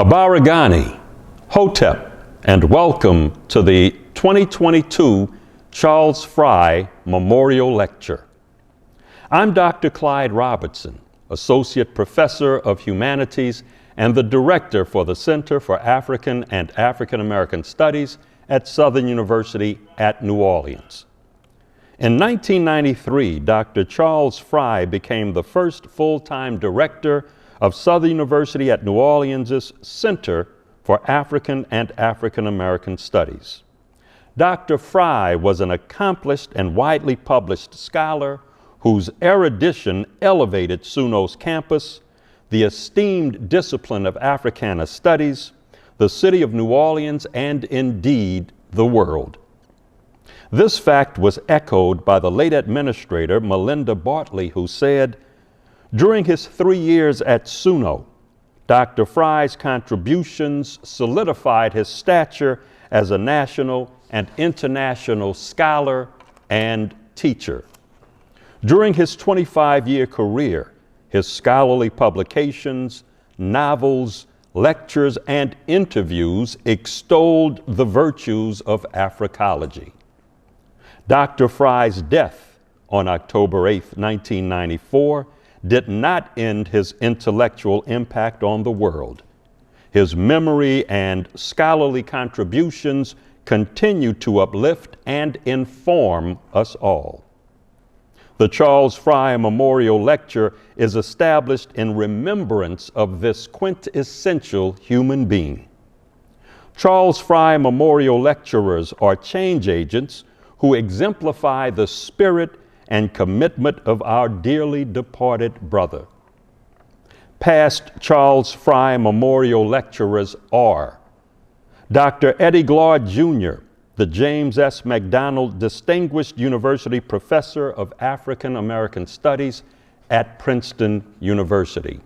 Tabaragani, Hotep, and welcome to the 2022 Charles Frye Memorial Lecture. I'm Dr. Clyde Robertson, Associate Professor of Humanities and the Director for the Center for African and African American Studies at Southern University at New Orleans. In 1993, Dr. Charles Frye became the first full-time director of Southern University at New Orleans' Center for African and African American Studies. Dr. Frye was an accomplished and widely published scholar whose erudition elevated SUNO's campus, the esteemed discipline of Africana Studies, the city of New Orleans, and indeed the world. This fact was echoed by the late administrator, Melinda Bartley, who said, "During his 3 years at SUNO, Dr. Frye's contributions solidified his stature as a national and international scholar and teacher. During his 25-year career, his scholarly publications, novels, lectures, and interviews extolled the virtues of Africology." Dr. Frye's death on October 8, 1994, did not end his intellectual impact on the world. His memory and scholarly contributions continue to uplift and inform us all. The Charles Frye Memorial Lecture is established in remembrance of this quintessential human being. Charles Frye Memorial Lecturers are change agents who exemplify the spirit and commitment of our dearly departed brother. Past Charles Frye Memorial Lecturers are Dr. Eddie Glaude Jr., the James S. McDonald Distinguished University Professor of African American Studies at Princeton University.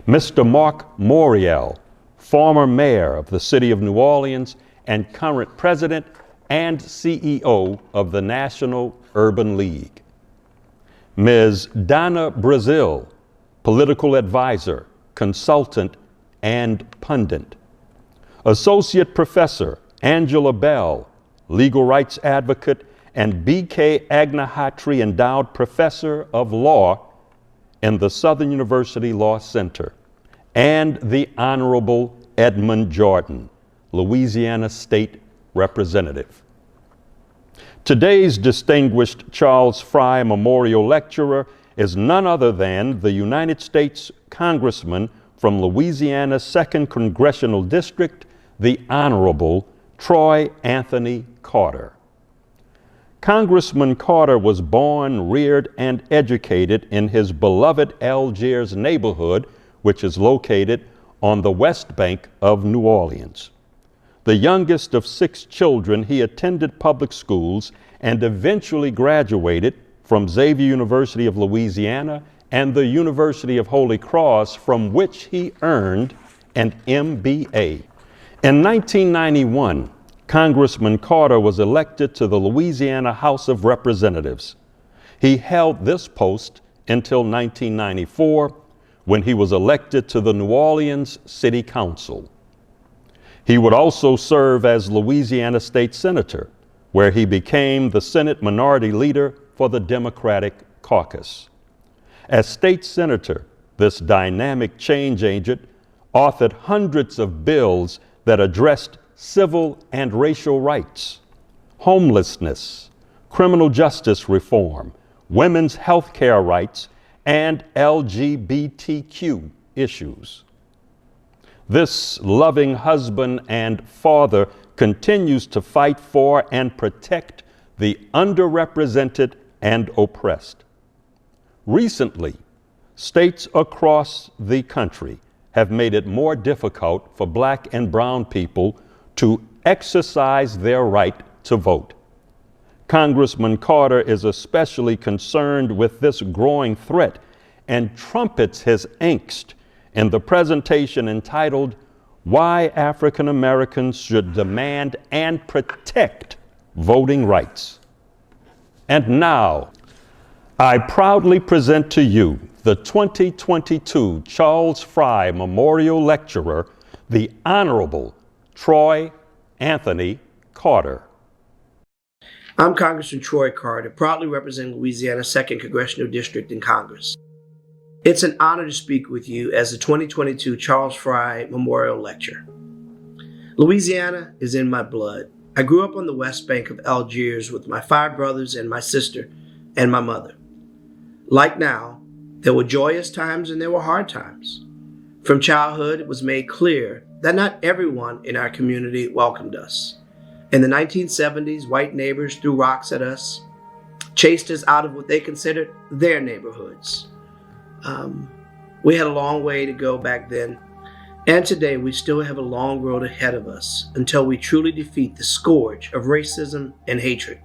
Mr. Mark Morial, former mayor of the city of New Orleans and current president and CEO of the National Urban League. Ms. Donna Brazil, political advisor, consultant, and pundit. Associate Professor Angela Bell, legal rights advocate and B.K. Agnahatri Endowed Professor of Law in the Southern University Law Center. And the Honorable Edmund Jordan, Louisiana State Representative. Today's distinguished Charles Frye Memorial Lecturer is none other than the United States Congressman from Louisiana's 2nd Congressional District, the Honorable Troy Anthony Carter. Congressman Carter was born, reared, and educated in his beloved Algiers neighborhood, which is located on the West Bank of New Orleans. The youngest of 6 children, he attended public schools and eventually graduated from Xavier University of Louisiana and the University of Holy Cross, from which he earned an MBA. In 1991, Congressman Carter was elected to the Louisiana House of Representatives. He held this post until 1994, when he was elected to the New Orleans City Council. He would also serve as Louisiana State Senator, where he became the Senate Minority Leader for the Democratic Caucus. As State Senator, this dynamic change agent authored hundreds of bills that addressed civil and racial rights, homelessness, criminal justice reform, women's health care rights, and LGBTQ issues. This loving husband and father continues to fight for and protect the underrepresented and oppressed. Recently, states across the country have made it more difficult for Black and brown people to exercise their right to vote. Congressman Carter is especially concerned with this growing threat and trumpets his angst in the presentation entitled "Why African Americans Should Demand and Protect Voting Rights." And now, I proudly present to you the 2022 Charles Frye Memorial Lecturer, the Honorable Troy Anthony Carter. I'm Congressman Troy Carter, proudly representing Louisiana's 2nd Congressional District in Congress. It's an honor to speak with you as the 2022 Charles Frye Memorial Lecture. Louisiana is in my blood. I grew up on the west bank of Algiers with my 5 brothers and my sister and my mother. Like now, there were joyous times and there were hard times. From childhood, it was made clear that not everyone in our community welcomed us. In the 1970s, white neighbors threw rocks at us, chased us out of what they considered their neighborhoods. We had a long way to go back then, and today we still have a long road ahead of us until we truly defeat the scourge of racism and hatred,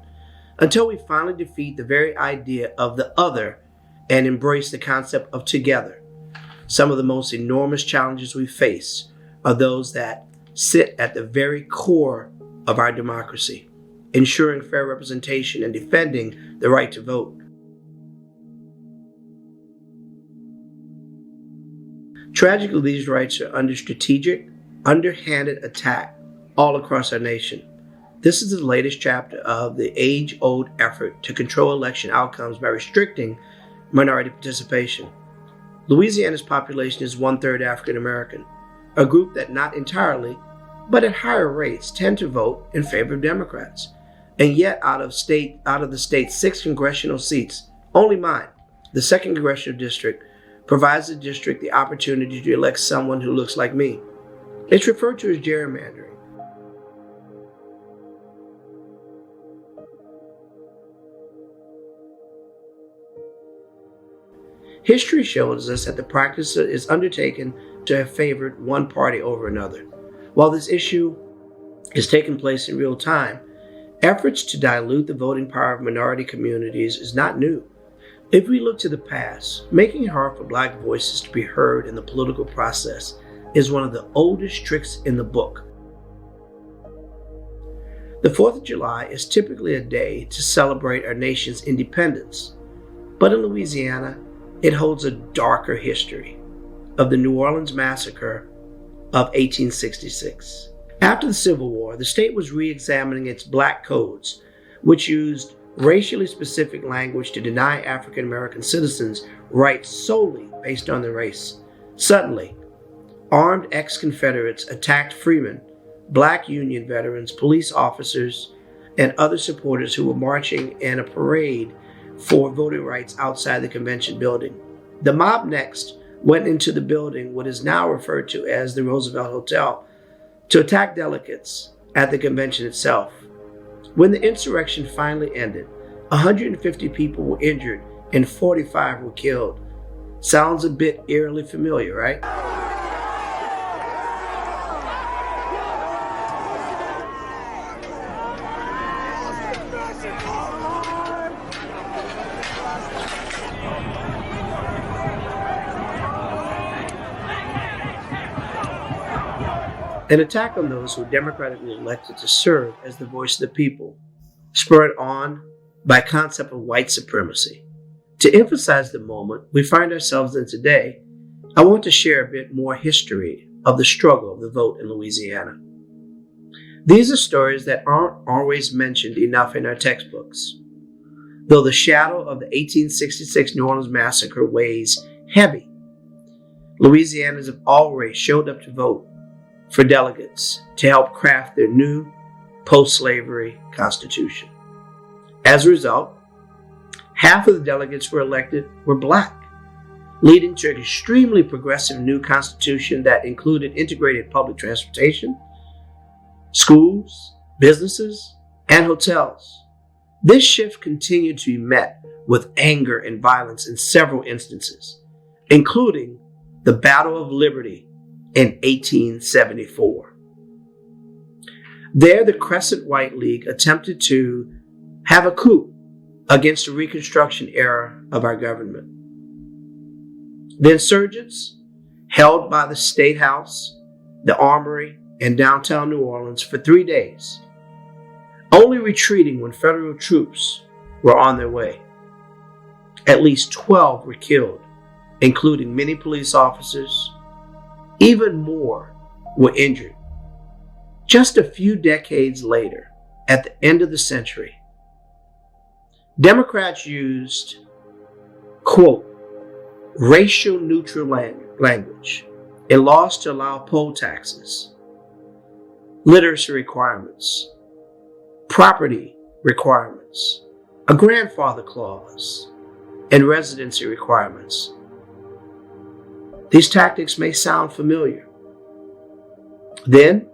until we finally defeat the very idea of the other and embrace the concept of together. Some of the most enormous challenges we face are those that sit at the very core of our democracy, ensuring fair representation and defending the right to vote. Tragically, these rights are under strategic, underhanded attack all across our nation. This is the latest chapter of the age-old effort to control election outcomes by restricting minority participation. Louisiana's population is 1/3 African American, a group that not entirely, but at higher rates, tend to vote in favor of Democrats. And yet, out of the state's 6 congressional seats, only mine, the 2nd Congressional District, provides the district the opportunity to elect someone who looks like me. It's referred to as gerrymandering. History shows us that the practice is undertaken to have favored one party over another. While this issue is taking place in real time, efforts to dilute the voting power of minority communities is not new. If we look to the past, making it hard for Black voices to be heard in the political process is one of the oldest tricks in the book. The 4th of July is typically a day to celebrate our nation's independence, but in Louisiana, it holds a darker history of the New Orleans massacre of 1866. After the Civil War, the state was re-examining its black codes, which used racially specific language to deny African American citizens rights solely based on their race. Suddenly, armed ex-Confederates attacked freemen, Black Union veterans, police officers, and other supporters who were marching in a parade for voting rights outside the convention building. The mob next went into the building, what is now referred to as the Roosevelt Hotel, to attack delegates at the convention itself. When the insurrection finally ended, 150 people were injured and 45 were killed. Sounds a bit eerily familiar, right? An attack on those who were democratically elected to serve as the voice of the people, spurred on by concept of white supremacy. To emphasize the moment we find ourselves in today, I want to share a bit more history of the struggle of the vote in Louisiana. These are stories that aren't always mentioned enough in our textbooks. Though the shadow of the 1866 New Orleans massacre weighs heavy, Louisianans have always showed up to vote for delegates to help craft their new post-slavery constitution. As a result, half of the delegates who were elected were Black, leading to an extremely progressive new constitution that included integrated public transportation, schools, businesses, and hotels. This shift continued to be met with anger and violence in several instances, including the Battle of Liberty in 1874. There, the Crescent White League attempted to have a coup against the Reconstruction era of our government. The insurgents, held by the State House, the Armory, and downtown New Orleans for 3 days, only retreating when federal troops were on their way. At least 12 were killed, including many police officers. Even more were injured. Just a few decades later, at the end of the century, Democrats used, quote, racial neutral language in laws to allow poll taxes, literacy requirements, property requirements, a grandfather clause, and residency requirements. These tactics may sound familiar. Then,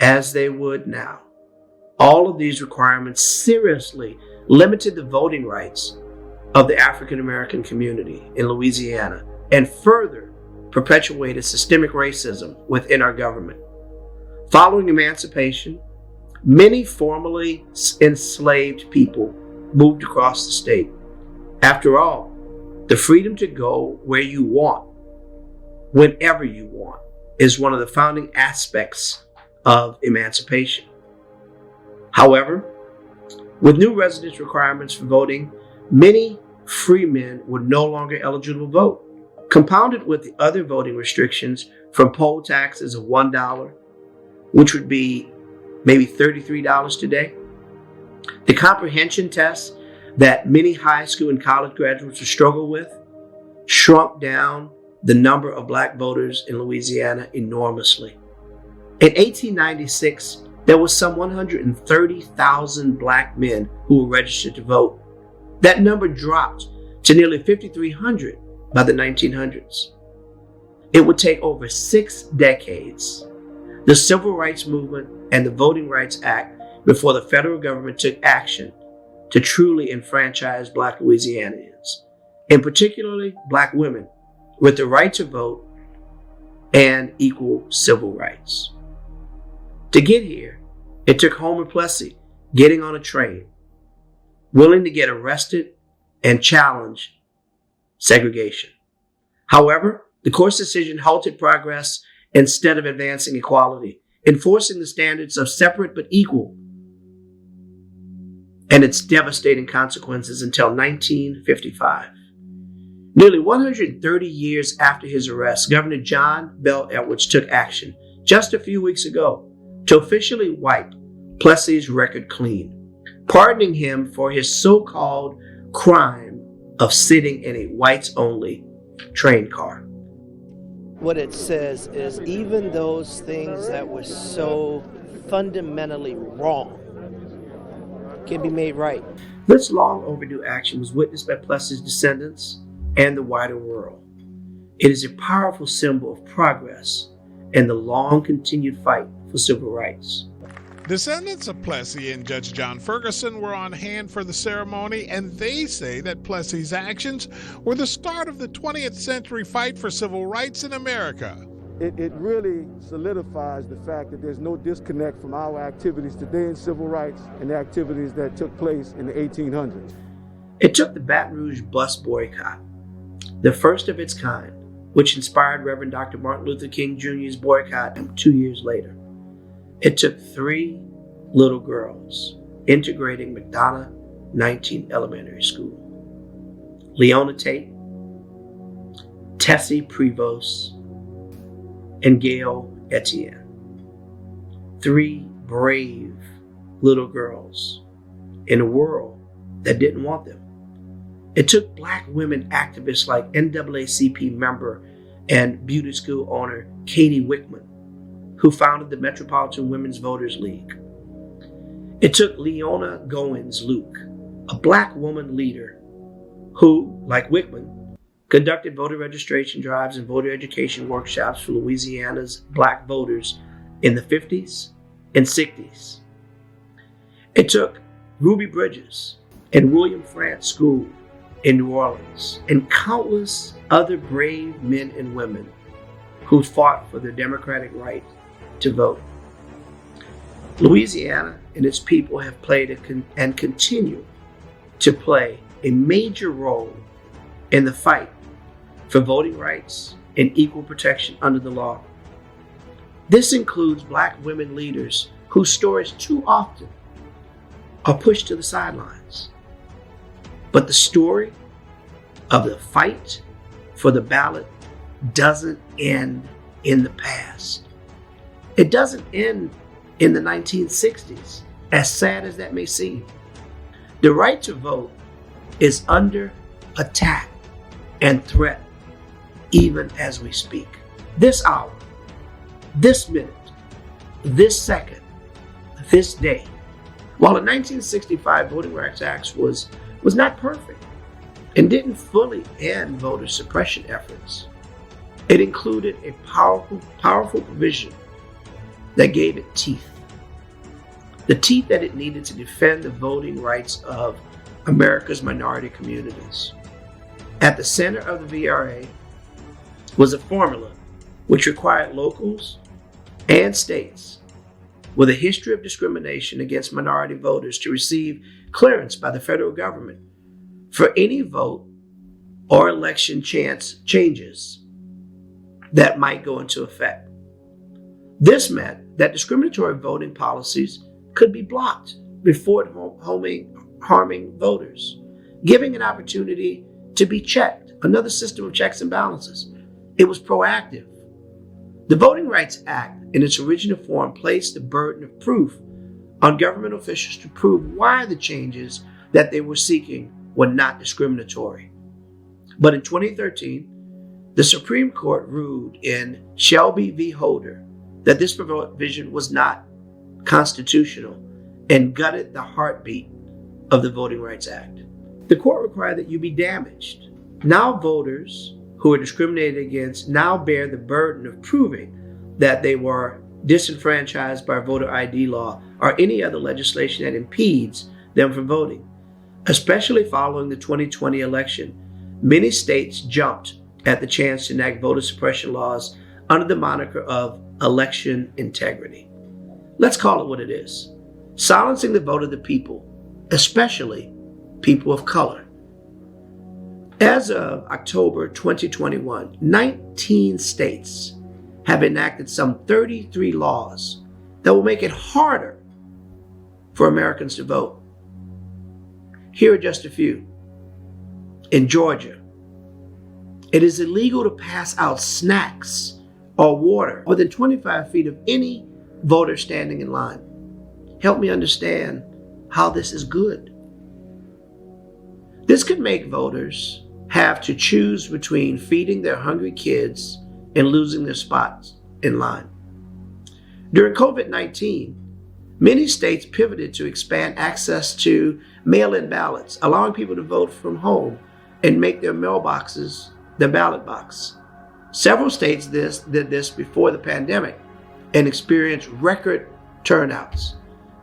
as they would now, all of these requirements seriously limited the voting rights of the African American community in Louisiana and further perpetuated systemic racism within our government. Following emancipation, many formerly enslaved people moved across the state. After all, the freedom to go where you want, whenever you want, is one of the founding aspects of emancipation. However, with new residence requirements for voting, many free men were no longer eligible to vote. Compounded with the other voting restrictions from poll taxes of $1, which would be maybe $33 today, the comprehension tests that many high school and college graduates would struggle with shrunk down the number of black voters in Louisiana enormously. In 1896, there was some 130,000 black men who were registered to vote. That number dropped to nearly 5,300 by the 1900s. It would take over 6 decades, the Civil Rights Movement and the Voting Rights Act, before the federal government took action to truly enfranchise black Louisianians, and particularly black women, with the right to vote and equal civil rights. To get here, it took Homer Plessy getting on a train, willing to get arrested and challenge segregation. However, the court's decision halted progress instead of advancing equality, enforcing the standards of separate but equal, and its devastating consequences until 1955. Nearly 130 years after his arrest, Governor John Bell Edwards took action just a few weeks ago to officially wipe Plessy's record clean, pardoning him for his so-called crime of sitting in a whites-only train car. What it says is even those things that were so fundamentally wrong can be made right. This long overdue action was witnessed by Plessy's descendants and the wider world. It is a powerful symbol of progress and the long continued fight for civil rights. Descendants of Plessy and Judge John Ferguson were on hand for the ceremony, and they say that Plessy's actions were the start of the 20th century fight for civil rights in America. It really solidifies the fact that there's no disconnect from our activities today in civil rights and the activities that took place in the 1800s. It took the Baton Rouge bus boycott, the first of its kind, which inspired Reverend Dr. Martin Luther King Jr.'s boycott 2 years later. It took 3 little girls integrating McDonough 19 Elementary School: Leona Tate, Tessie Prevost, and Gail Etienne. 3 brave little girls in a world that didn't want them. It took black women activists like NAACP member and beauty school owner Katie Wickman, who founded the Metropolitan Women's Voters League. It took Leona Goins Luke, a black woman leader who, like Wickman, conducted voter registration drives and voter education workshops for Louisiana's black voters in the 50s and 60s. It took Ruby Bridges and William France School in New Orleans and countless other brave men and women who fought for their democratic right to vote. Louisiana and its people have played and continue to play a major role in the fight for voting rights and equal protection under the law. This includes black women leaders whose stories too often are pushed to the sidelines. But the story of the fight for the ballot doesn't end in the past. It doesn't end in the 1960s, as sad as that may seem. The right to vote is under attack and threat even as we speak. This hour, this minute, this second, this day. While the 1965 Voting Rights Act was not perfect and didn't fully end voter suppression efforts, it included a powerful provision that gave it teeth. The teeth that it needed to defend the voting rights of America's minority communities. At the center of the VRA was a formula which required locals and states with a history of discrimination against minority voters to receive clearance by the federal government for any vote or election changes that might go into effect. This meant that discriminatory voting policies could be blocked before harming voters, giving an opportunity to be checked, another system of checks and balances. It was proactive. The Voting Rights Act, in its original form, placed the burden of proof on government officials to prove why the changes that they were seeking were not discriminatory. But in 2013, the Supreme Court ruled in Shelby v. Holder that this provision was not constitutional and gutted the heartbeat of the Voting Rights Act. The court required that you be damaged. Now voters who are discriminated against now bear the burden of proving that they were disenfranchised by voter ID law or any other legislation that impedes them from voting. Especially following the 2020 election, many states jumped at the chance to enact voter suppression laws under the moniker of election integrity. Let's call it what it is. Silencing the vote of the people, especially people of color. As of October 2021, 19 states have enacted some 33 laws that will make it harder for Americans to vote. Here are just a few. In Georgia, it is illegal to pass out snacks or water within 25 feet of any voter standing in line. Help me understand how this is good. This could make voters have to choose between feeding their hungry kids and losing their spots in line. During COVID-19, many states pivoted to expand access to mail-in ballots, allowing people to vote from home and make their mailboxes their ballot box. Several states did this before the pandemic and experienced record turnouts,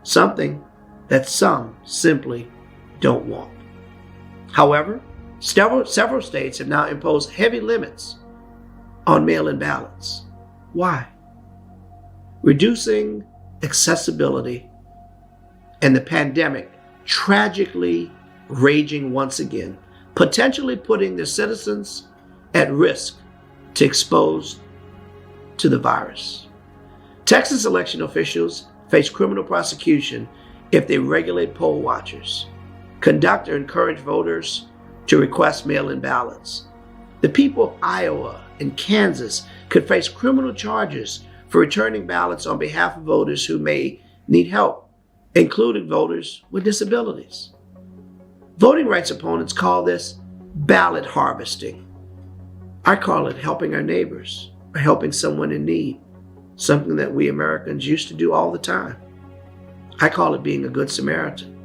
something that some simply don't want. However, several states have now imposed heavy limits on mail-in ballots. Why? Reducing accessibility and the pandemic tragically raging once again, potentially putting their citizens at risk to expose to the virus. Texas election officials face criminal prosecution if they regulate poll watchers, conduct or encourage voters to request mail-in ballots. The people of Iowa and Kansas could face criminal charges for returning ballots on behalf of voters who may need help, including voters with disabilities. Voting rights opponents call this ballot harvesting. I call it helping our neighbors or helping someone in need, something that we Americans used to do all the time. I call it being a good Samaritan.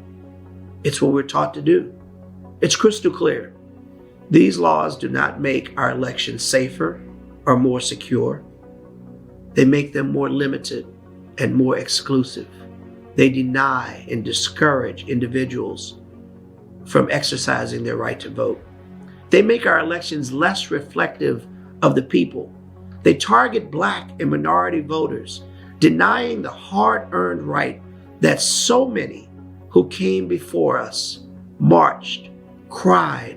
It's what we're taught to do. It's crystal clear. These laws do not make our elections safer or more secure. They make them more limited and more exclusive. They deny and discourage individuals from exercising their right to vote. They make our elections less reflective of the people. They target Black and minority voters, denying the hard-earned right that so many who came before us marched, cried,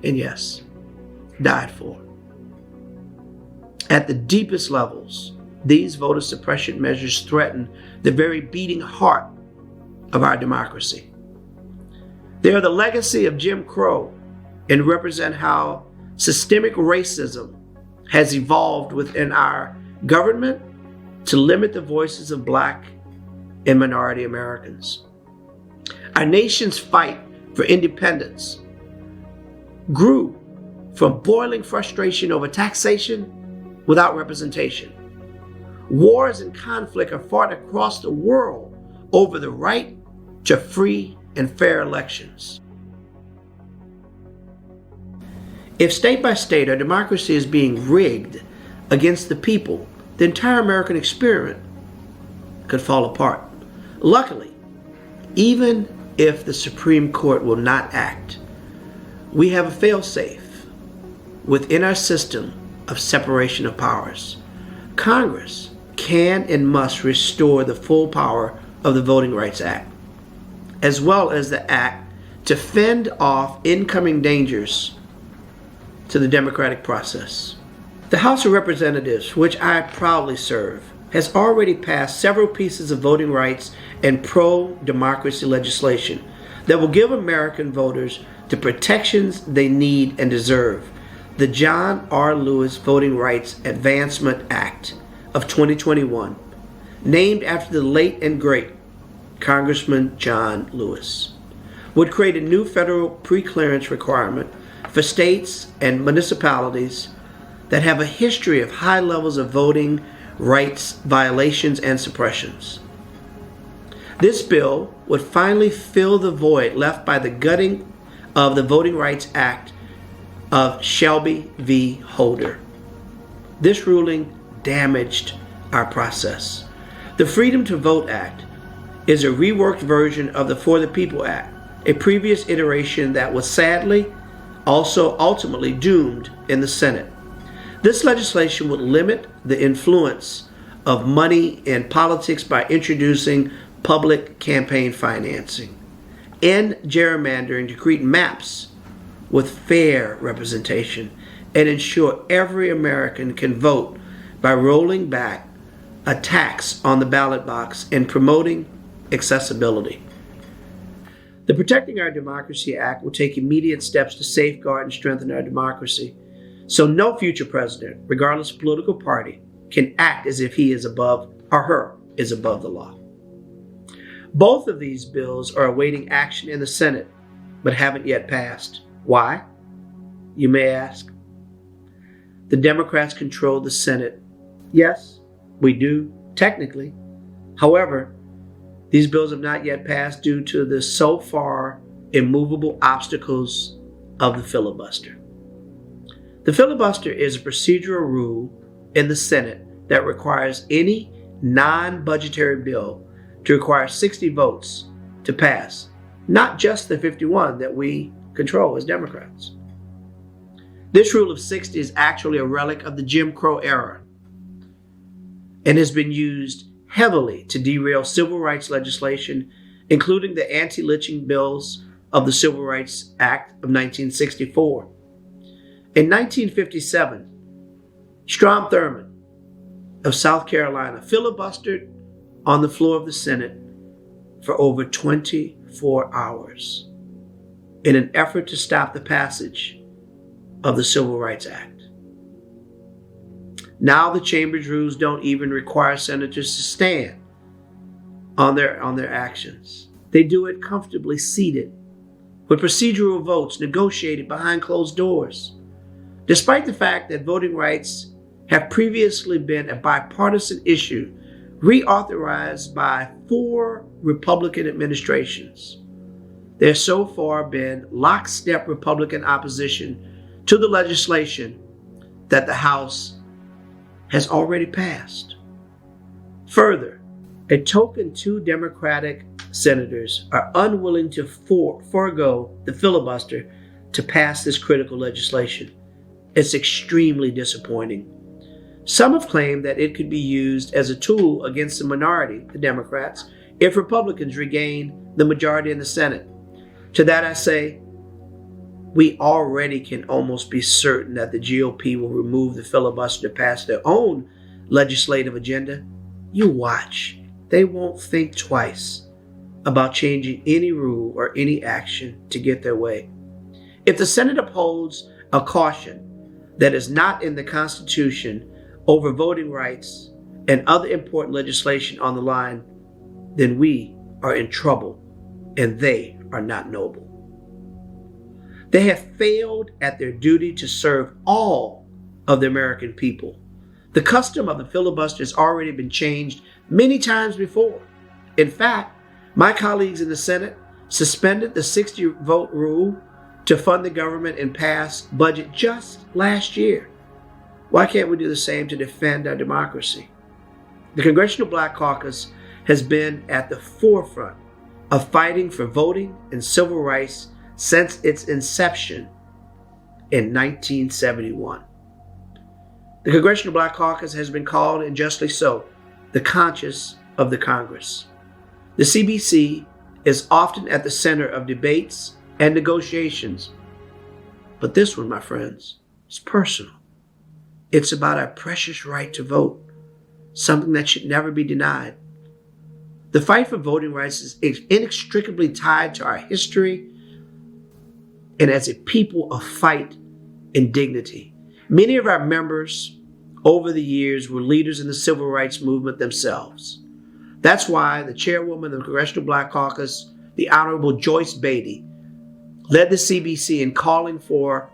and yes, died for. At the deepest levels, these voter suppression measures threaten the very beating heart of our democracy. They are the legacy of Jim Crow and represent how systemic racism has evolved within our government to limit the voices of Black and minority Americans. Our nation's fight for independence grew from boiling frustration over taxation without representation. Wars and conflict are fought across the world over the right to free and fair elections. If state by state our democracy is being rigged against the people, the entire American experiment could fall apart. Luckily, even if the Supreme Court will not act, we have a fail-safe within our system of separation of powers. Congress can and must restore the full power of the Voting Rights Act, as well as the act to fend off incoming dangers to the democratic process. The House of Representatives, which I proudly serve, has already passed several pieces of voting rights and pro-democracy legislation that will give American voters the protections they need and deserve. The John R. Lewis Voting Rights Advancement Act of 2021, named after the late and great Congressman John Lewis, would create a new federal pre-clearance requirement for states and municipalities that have a history of high levels of voting rights violations and suppressions. This bill would finally fill the void left by the gutting of the Voting Rights Act of Shelby v. Holder. This ruling damaged our process. The Freedom to Vote Act is a reworked version of the For the People Act, a previous iteration that was sadly also ultimately doomed in the Senate. This legislation would limit the influence of money in politics by introducing public campaign financing, end gerrymandering to create maps with fair representation, and ensure every American can vote by rolling back a tax on the ballot box and promoting accessibility. The Protecting Our Democracy Act will take immediate steps to safeguard and strengthen our democracy, so no future president, regardless of political party, can act as if he is above or her is above the law. Both of these bills are awaiting action in the Senate, but haven't yet passed. Why? You may ask. The Democrats control the Senate. Yes, we do, technically. However, these bills have not yet passed due to the so far immovable obstacles of the filibuster. The filibuster is a procedural rule in the Senate that requires any non-budgetary bill to require 60 votes to pass, not just the 51 that we control as Democrats. This rule of 60 is actually a relic of the Jim Crow era and has been used heavily to derail civil rights legislation, including the anti-lynching bills of the Civil Rights Act of 1964. In 1957, Strom Thurmond of South Carolina filibustered on the floor of the Senate for over 24 hours in an effort to stop the passage of the Civil Rights Act. Now the chamber's rules don't even require senators to stand on their actions. They do it comfortably seated, with procedural votes negotiated behind closed doors. Despite the fact that voting rights have previously been a bipartisan issue reauthorized by 4 Republican administrations, there's so far been lockstep Republican opposition to the legislation that the House has already passed. Further, a token 2 Democratic senators are unwilling to forego the filibuster to pass this critical legislation. It's extremely disappointing. Some have claimed that it could be used as a tool against the minority, the Democrats, if Republicans regain the majority in the Senate. To that I say, we already can almost be certain that the GOP will remove the filibuster to pass their own legislative agenda. You watch. They won't think twice about changing any rule or any action to get their way. If the Senate upholds a caution that is not in the Constitution over voting rights and other important legislation on the line, then we are in trouble and they are not noble. They have failed at their duty to serve all of the American people. The custom of the filibuster has already been changed many times before. In fact, my colleagues in the Senate suspended the 60-vote rule to fund the government and pass budget just last year. Why can't we do the same to defend our democracy? The Congressional Black Caucus has been at the forefront of fighting for voting and civil rights since its inception in 1971. The Congressional Black Caucus has been called, and justly so, the conscience of the Congress. The CBC is often at the center of debates and negotiations. But this one, my friends, is personal. It's about our precious right to vote, something that should never be denied. The fight for voting rights is inextricably tied to our history and as a people of fight and dignity. Many of our members over the years were leaders in the civil rights movement themselves. That's why the chairwoman of the Congressional Black Caucus, the Honorable Joyce Beatty, led the CBC in calling for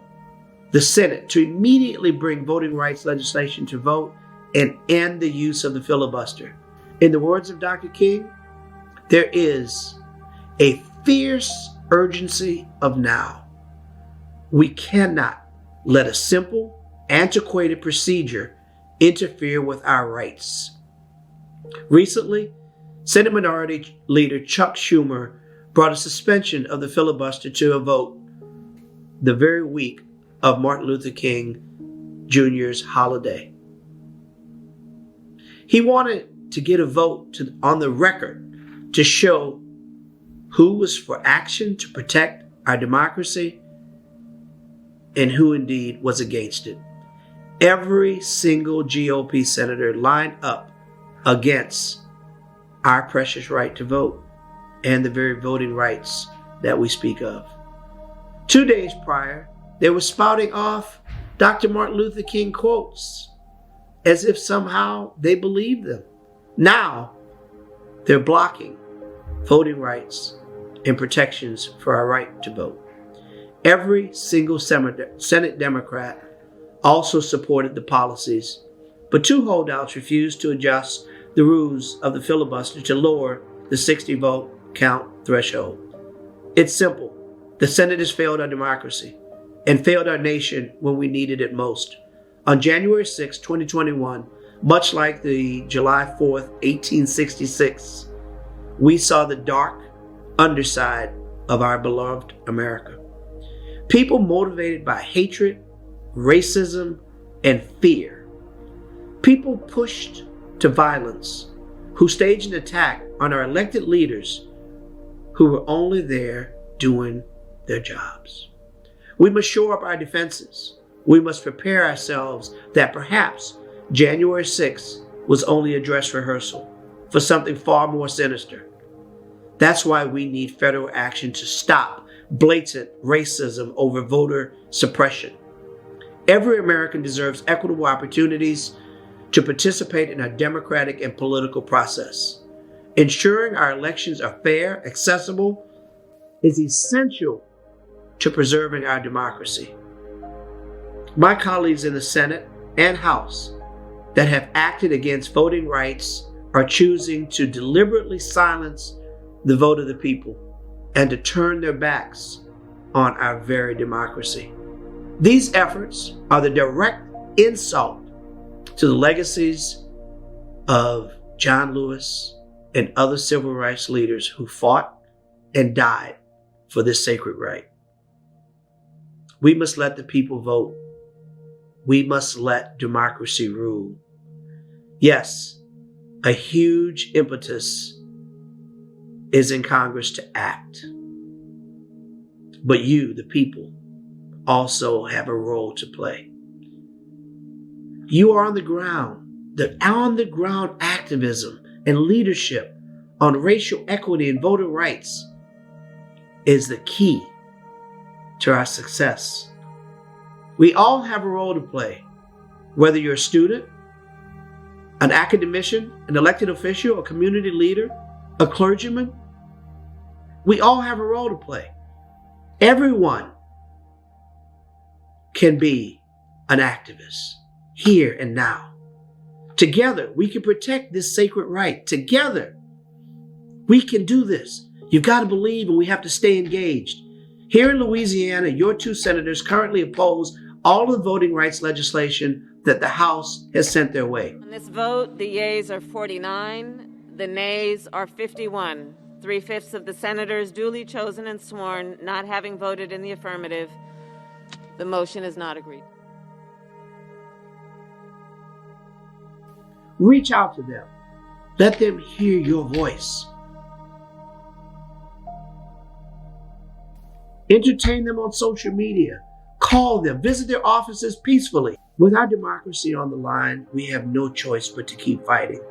the Senate to immediately bring voting rights legislation to vote and end the use of the filibuster. In the words of Dr. King, there is a fierce urgency of now. We cannot let a simple, antiquated procedure interfere with our rights. Recently, Senate Minority Leader Chuck Schumer brought a suspension of the filibuster to a vote the very week of Martin Luther King Jr.'s holiday. He wanted to get a vote on the record to show who was for action to protect our democracy and who indeed was against it. Every single GOP senator lined up against our precious right to vote and the very voting rights that we speak of. 2 days prior, they were spouting off Dr. Martin Luther King quotes as if somehow they believed them. Now, they're blocking voting rights and protections for our right to vote. Every single Senate Democrat also supported the policies, but 2 holdouts refused to adjust the rules of the filibuster to lower the 60-vote count threshold. It's simple. The Senate has failed our democracy and failed our nation when we needed it most. On January 6, 2021, much like the July 4th, 1866, we saw the dark underside of our beloved America. People motivated by hatred, racism, and fear. People pushed to violence who staged an attack on our elected leaders who were only there doing their jobs. We must shore up our defenses. We must prepare ourselves that perhaps January 6th was only a dress rehearsal for something far more sinister. That's why we need federal action to stop blatant racism over voter suppression. Every American deserves equitable opportunities to participate in our democratic and political process. Ensuring our elections are fair, accessible, is essential to preserving our democracy. My colleagues in the Senate and House that have acted against voting rights are choosing to deliberately silence the vote of the people and to turn their backs on our very democracy. These efforts are the direct insult to the legacies of John Lewis and other civil rights leaders who fought and died for this sacred right. We must let the people vote. We must let democracy rule. Yes, a huge impetus is in Congress to act. But you, the people, also have a role to play. You are on the ground. The on-the-ground activism and leadership on racial equity and voter rights is the key to our success. We all have a role to play, whether you're a student, an academician, an elected official, a community leader, a clergyman. We all have a role to play. Everyone can be an activist here and now. Together, we can protect this sacred right. Together, we can do this. You've got to believe, and we have to stay engaged. Here in Louisiana, your two senators currently oppose all of the voting rights legislation that the House has sent their way. On this vote, the yeas are 49, the nays are 51. 3/5 of the senators duly chosen and sworn not having voted in the affirmative. The motion is not agreed. Reach out to them. Let them hear your voice. Entertain them on social media. Call them. Visit their offices peacefully. With our democracy on the line, we have no choice but to keep fighting.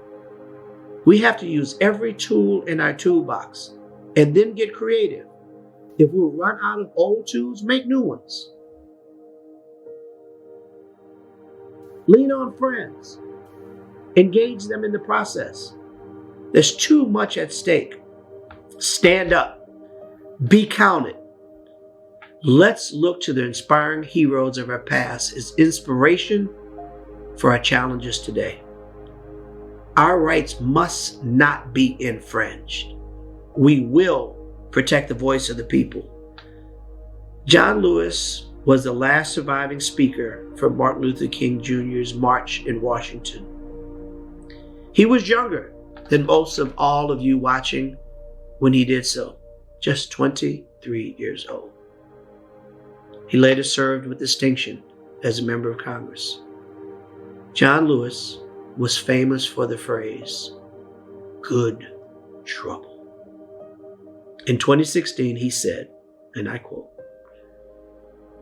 We have to use every tool in our toolbox and then get creative. If we run out of old tools, make new ones. Lean on friends. Engage them in the process. There's too much at stake. Stand up. Be counted. Let's look to the inspiring heroes of our past as inspiration for our challenges today. Our rights must not be infringed. We will protect the voice of the people. John Lewis was the last surviving speaker for Martin Luther King Jr.'s march in Washington. He was younger than most of all of you watching when he did so, just 23 years old. He later served with distinction as a member of Congress. John Lewis was famous for the phrase, "good trouble." In 2016, he said, and I quote,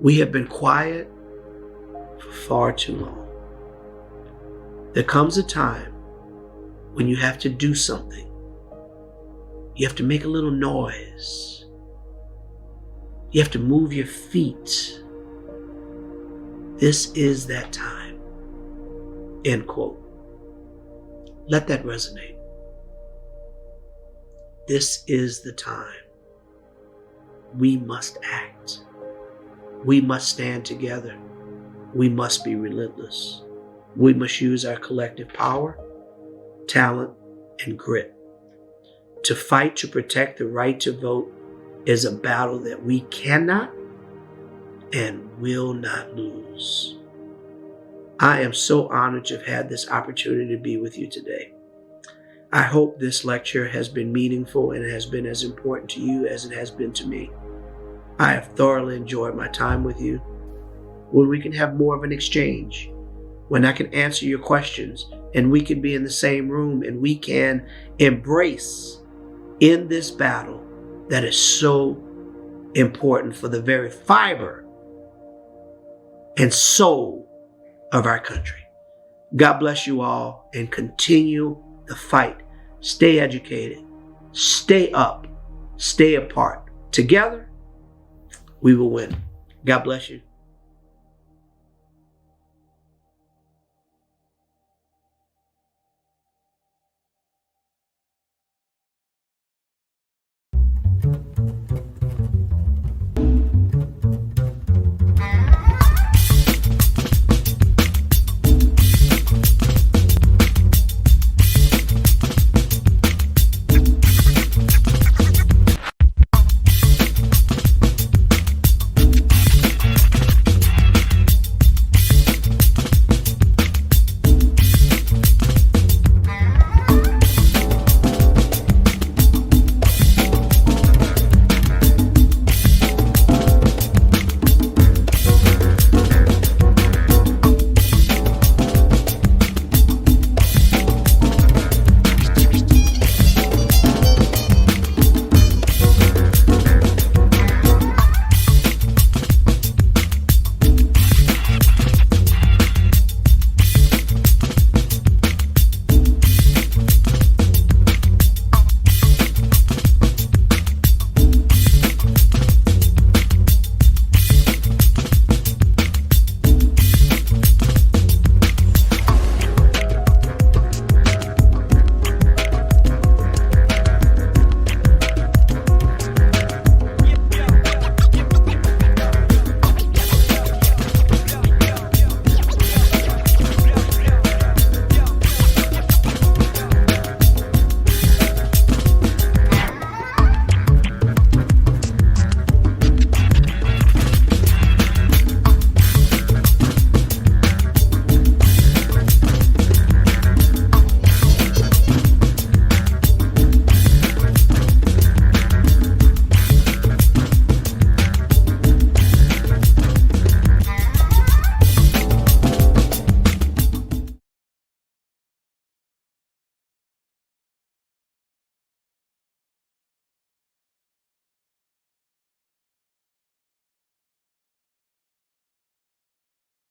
"We have been quiet for far too long. There comes a time when you have to do something. You have to make a little noise. You have to move your feet. This is that time." End quote. Let that resonate. This is the time. We must act. We must stand together. We must be relentless. We must use our collective power, talent, and grit. To fight to protect the right to vote is a battle that we cannot and will not lose. I am so honored to have had this opportunity to be with you today. I hope this lecture has been meaningful and has been as important to you as it has been to me. I have thoroughly enjoyed my time with you. When we can have more of an exchange, when I can answer your questions and we can be in the same room and we can embrace in this battle that is so important for the very fiber and soul of our country. God bless you all and continue the fight. Stay educated, stay up, stay apart. Together, we will win. God bless you.